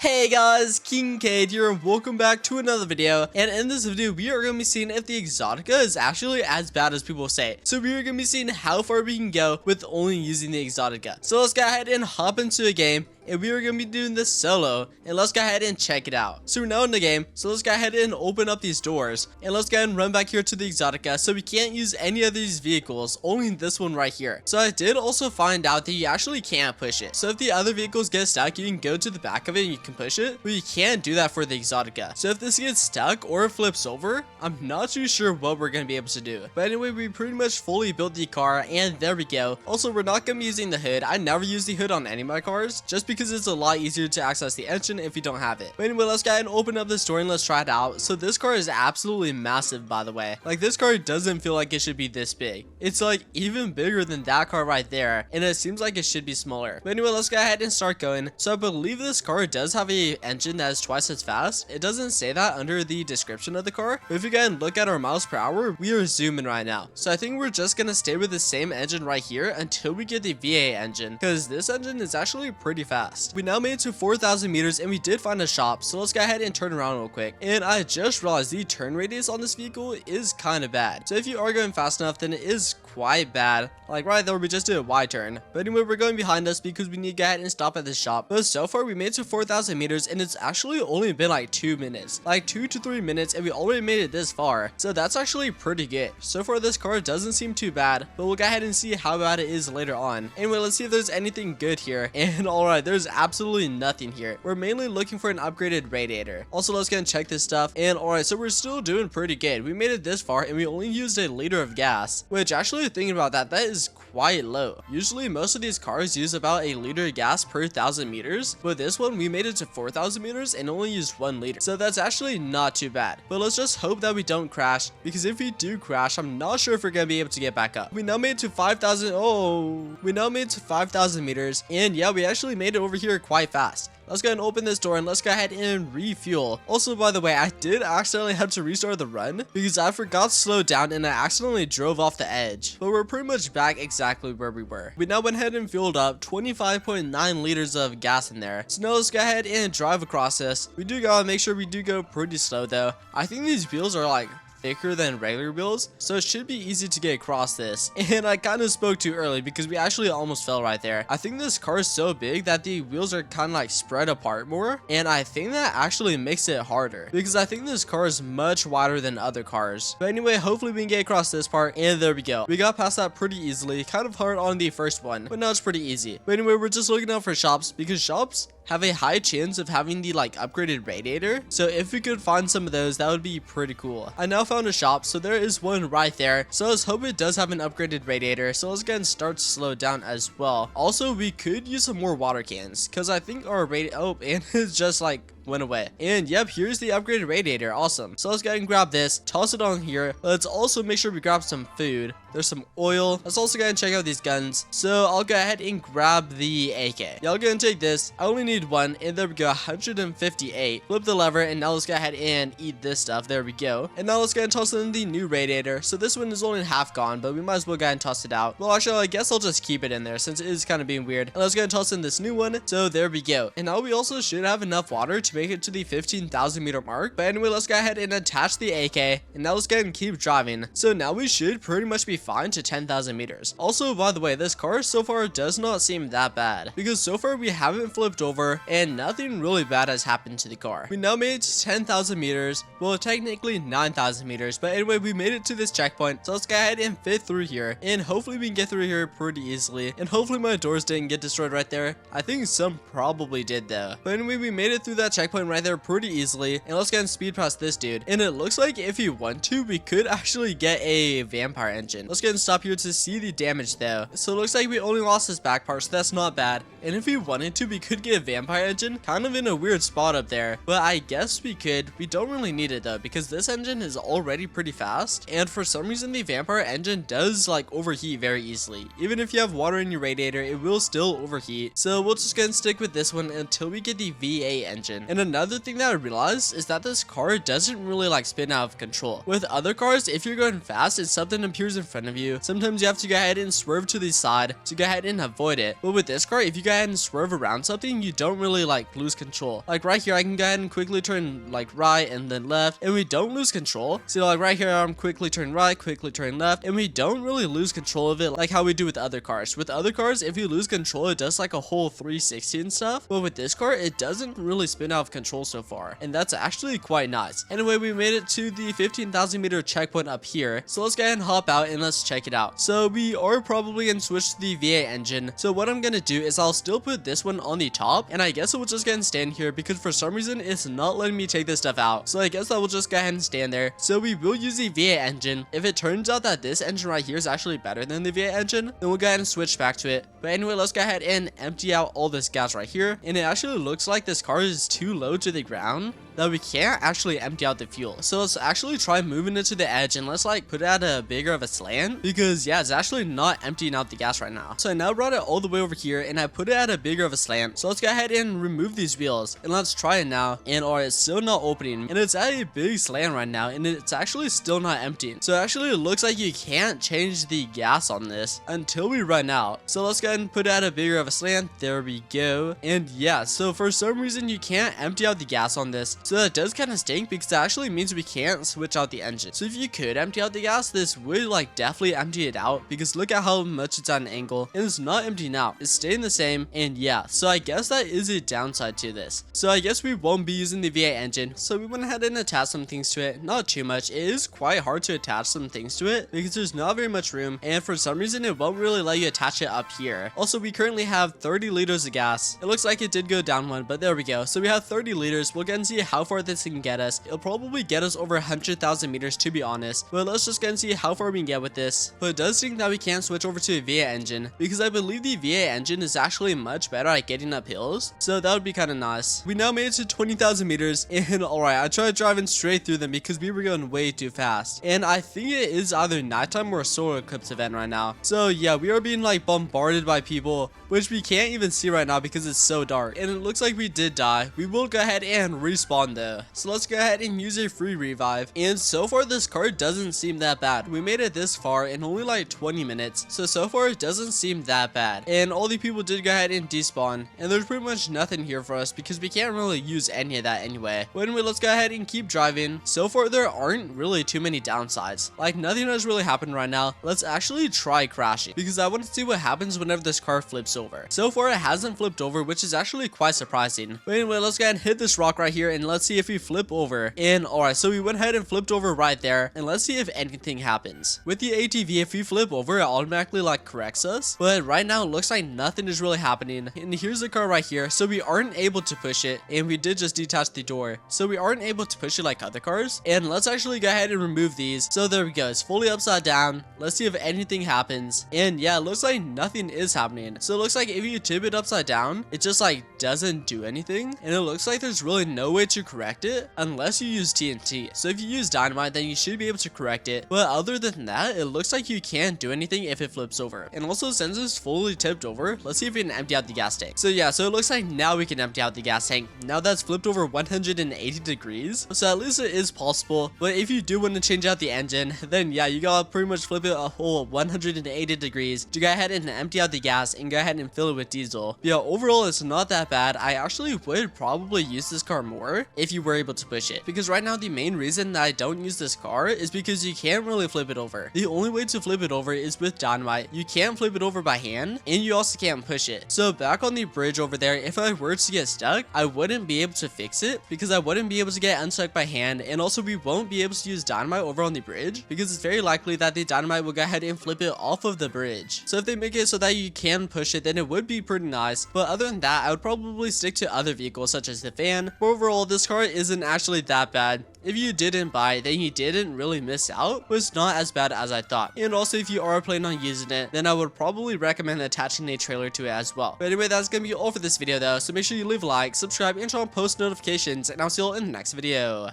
Hey guys, Kingkade here and welcome back to another video. And in this video we are going to be seeing if the Exotica is actually as bad as people say. So we are going to be seeing how far we can go with only using the Exotica. So let's go ahead and hop into a game. And we are going to be doing this solo, and let's go ahead and check it out. So we're now in the game, so let's go ahead and open up these doors, and let's go ahead and run back here to the Exotica. So we can't use any of these vehicles, only this one right here. So I did also find out that you actually can't push it. So if the other vehicles get stuck, you can go to the back of it and you can push it, but you can't do that for the Exotica. So if this gets stuck or flips over, I'm not too sure what we're going to be able to do. But anyway, we pretty much fully built the car, and there we go. Also, we're not going to be using the hood. I never use the hood on any of my cars, just because it's a lot easier to access the engine if you don't have it. But anyway, let's go ahead and open up this door and let's try it out. So this car is absolutely massive, by the way. Like, this car doesn't feel like it should be this big. It's like even bigger than that car right there, and it seems like it should be smaller. But anyway, let's go ahead and start going. So I believe this car does have a engine that is twice as fast. It doesn't say that under the description of the car, but if you go ahead and look at our miles per hour, we are zooming right now. So I think we're just gonna stay with the same engine right here until we get the V8 engine, because this engine is actually pretty fast. We now made it to 4,000 meters and we did find a shop, so let's go ahead and turn around real quick. And I just realized the turn radius on this vehicle is kind of bad. So if you are going fast enough, then it is quite bad. Like right there, we just did a Y turn. But anyway, we're going behind us because we need to go ahead and stop at this shop. But so far we made it to 4,000 meters and it's actually only been like 2 minutes, like 2 to 3 minutes, and we already made it this far. So that's actually pretty good. So far this car doesn't seem too bad, but we'll go ahead and see how bad it is later on. Anyway, let's see if there's anything good here. And alright, there's absolutely nothing here. We're mainly looking for an upgraded radiator. Also, let's go and check this stuff. And alright, so we're still doing pretty good. We made it this far and we only used a liter of gas, which actually thinking about that is quite low. Usually most of these cars use about a liter of gas per 1,000 meters, but this one we made it to 4,000 meters and only used 1 liter. So that's actually not too bad. But let's just hope that we don't crash, because if we do crash, I'm not sure if we're gonna be able to get back up. We now made it to 5,000. We now made it to 5,000 meters, and yeah, we actually made it over here quite fast. Let's go ahead and open this door and let's go ahead and refuel. Also, by the way, I did accidentally have to restart the run because I forgot to slow down and I accidentally drove off the edge. But we're pretty much back exactly where we were. We now went ahead and fueled up 25.9 liters of gas in there. So now let's go ahead and drive across this. We do gotta make sure we do go pretty slow though. I think these wheels are like thicker than regular wheels, so it should be easy to get across this. And I kind of spoke too early because we actually almost fell right there. I think this car is so big that the wheels are kind of like spread apart more, and I think that actually makes it harder because I think this car is much wider than other cars. But anyway, hopefully we can get across this part, and there we go. We got past that pretty easily. Kind of hard on the first one, but now it's pretty easy. But anyway, we're just looking out for shops because shops have a high chance of having the like upgraded radiator. So if we could find some of those, that would be pretty cool. I now found a shop, so there is one right there. So let's hope it does have an upgraded radiator. So let's go and start to slow down as well. Also, we could use some more water cans because I think our radiator, and it's just like went away. And yep, here's the upgraded radiator. Awesome. So let's go ahead and grab this, toss it on here. Let's also make sure we grab some food. There's some oil. Let's also go ahead and check out these guns. So I'll go ahead and grab the AK. Yeah, I'll go ahead and take this. I only need one, and there we go, 158. Flip the lever, and now let's go ahead and eat this stuff. There we go. And now let's go ahead and toss in the new radiator. So this one is only half gone, but we might as well go ahead and toss it out. Well, actually, I guess I'll just keep it in there since it is kind of being weird. And let's go ahead and toss in this new one. So there we go. And now we also should have enough water to make it to the 15,000 meter mark. But anyway, let's go ahead and attach the AK, and now let's go ahead and keep driving. So now we should pretty much be fine to 10,000 meters. Also, by the way, this car so far does not seem that bad because so far we haven't flipped over and nothing really bad has happened to the car. We now made it to 10,000 meters. Well, technically 9,000 meters, but anyway, we made it to this checkpoint. So let's go ahead and fit through here, and hopefully we can get through here pretty easily, and hopefully my doors didn't get destroyed right there. I think some probably did though. But anyway, we made it through that checkpoint right there pretty easily, and let's go ahead and speed past this dude. And it looks like if you want to, we could actually get a vampire engine. Let's go ahead and stop here to see the damage though. So it looks like we only lost this back part, so that's not bad. And if we wanted to, we could get a vampire engine kind of in a weird spot up there, but I guess we could. We don't really need it though because this engine is already pretty fast, and for some reason the vampire engine does like overheat very easily. Even if you have water in your radiator, it will still overheat. So we'll just go and stick with this one until we get the V8 engine. And another thing that I realized is that this car doesn't really like spin out of control. With other cars, if you're going fast and something appears in front of you, sometimes you have to go ahead and swerve to the side to go ahead and avoid it. But with this car, if you go ahead and swerve around something, you don't really like lose control. Like right here, I can go ahead and quickly turn like right and then left, and we don't lose control. So like right here, I'm quickly turn right, quickly turn left, and we don't really lose control of it like how we do with other cars. With other cars, if you lose control, it does like a whole 360 and stuff. But with this car, it doesn't really spin out of control so far, and that's actually quite nice. Anyway, we made it to the 15,000 meter checkpoint up here, so let's go ahead and hop out and let's check it out. So we are probably gonna switch to the V8 engine. So what I'm gonna do is I'll still put this one on the top, and I guess it will just go ahead and stand here because for some reason it's not letting me take this stuff out. So I guess I will just go ahead and stand there. So we will use the V8 engine. If it turns out that this engine right here is actually better than the V8 engine, then we'll go ahead and switch back to it. But anyway, let's go ahead and empty out all this gas right here, and it actually looks like this car is too low to the ground that we can't actually empty out the fuel. So let's actually try moving it to the edge, and let's like put it at a bigger of a slant, because yeah, it's actually not emptying out the gas right now. So I now brought it all the way over here and I put it at a bigger of a slant. So let's go ahead and remove these wheels and let's try it now. And alright, it's still not opening, and it's at a big slant right now, and it's actually still not emptying. So actually it looks like you can't change the gas on this until we run out. So let's go ahead and put it at a bigger of a slant. There we go. And yeah, so for some reason you can't empty out the gas on this. So that does kind of stink because that actually means we can't switch out the engine. So if you could empty out the gas, this would like definitely empty it out, because look at how much it's at an angle, and it's not emptying out, it's staying the same. And yeah, so I guess that is a downside to this. So I guess we won't be using the V8 engine, so we went ahead and attached some things to it. Not too much. It is quite hard to attach some things to it because there's not very much room, and for some reason it won't really let you attach it up here. Also, we currently have 30 liters of gas. It looks like it did go down one, but there we go. So we have 30 liters. We'll get and see how far this can get us. It'll probably get us over 100,000 meters to be honest, but let's just get and see how far we can get with this. But it does seem that we can switch over to a V8 engine, because I believe the V8 engine is actually much better at getting up hills, so that would be kind of nice. We now made it to 20,000 meters, and alright, I tried driving straight through them because we were going way too fast, and I think it is either nighttime or a solar eclipse event right now. So yeah, we are being like bombarded by people, which we can't even see right now because it's so dark, and it looks like we did die. We will go ahead and respawn though, so let's go ahead and use a free revive. And so far this card doesn't seem that bad. We made it this far in only like 20 minutes, so far it doesn't seem that bad. And all the people did go ahead and despawn, and there's pretty much nothing here for us because we can't really use any of that anyway. But anyway, let's go ahead and keep driving. So far there aren't really too many downsides, like nothing has really happened right now. Let's actually try crashing because I want to see what happens whenever this car flips over. So far it hasn't flipped over, which is actually quite surprising. But anyway, let's go ahead and hit this rock right here and let's see if we flip over. And alright, so we went ahead and flipped over right there, and let's see if anything happens. With the ATV, if we flip over, it automatically like corrects us, but right now it looks like nothing is really happening. And here's the car right here, so we aren't able to push it, and we did just detach the door, so we aren't able to push it like other cars. And let's actually go ahead and remove these. So there we go, it's fully upside down. Let's see if anything happens, and yeah, it looks like nothing is happening. So it looks like if you tip it upside down, it just like doesn't do anything, and it looks like there's really no way to correct it unless you use TNT. So if you use dynamite, then you should be able to correct it, but other than that, it looks like you can't do anything if it flips over. And also, since it's fully tipped over, let's see if we can empty out the gas tank. So yeah, so it looks like now we can empty out the gas tank. Now that's flipped over 180 degrees, so at least it is possible. But if you do want to change out the engine, then yeah, you gotta pretty much flip it a whole 180 degrees to go ahead and empty out the gas and go ahead and fill it with diesel. But yeah, overall it's not that bad. I actually would probably use this car more if you were able to push it, because right now the main reason that I don't use this car is because you can't really flip it over. The only way to flip it over is with dynamite. You can't flip it over by hand, and you also can't push it. So back on the bridge over there, if I were to get stuck, I wouldn't be able to fix it because I wouldn't be able to get unstuck by hand, and also we won't be able to use dynamite over on the bridge because it's very likely that the dynamite will go ahead and flip it off of the bridge. So if they make it so that you can push it, then it would be pretty nice. But other than that, I would probably stick to other vehicles such as the van. But overall, this car isn't actually that bad. If you didn't buy it, then you didn't really miss out, but it's not as bad as I thought. And also, if you are planning on using it, then I would probably recommend attaching a trailer to it as well. But anyway, that's gonna be all for this video though, so make sure you leave a like, subscribe, and turn on post notifications, and I'll see you all in the next video.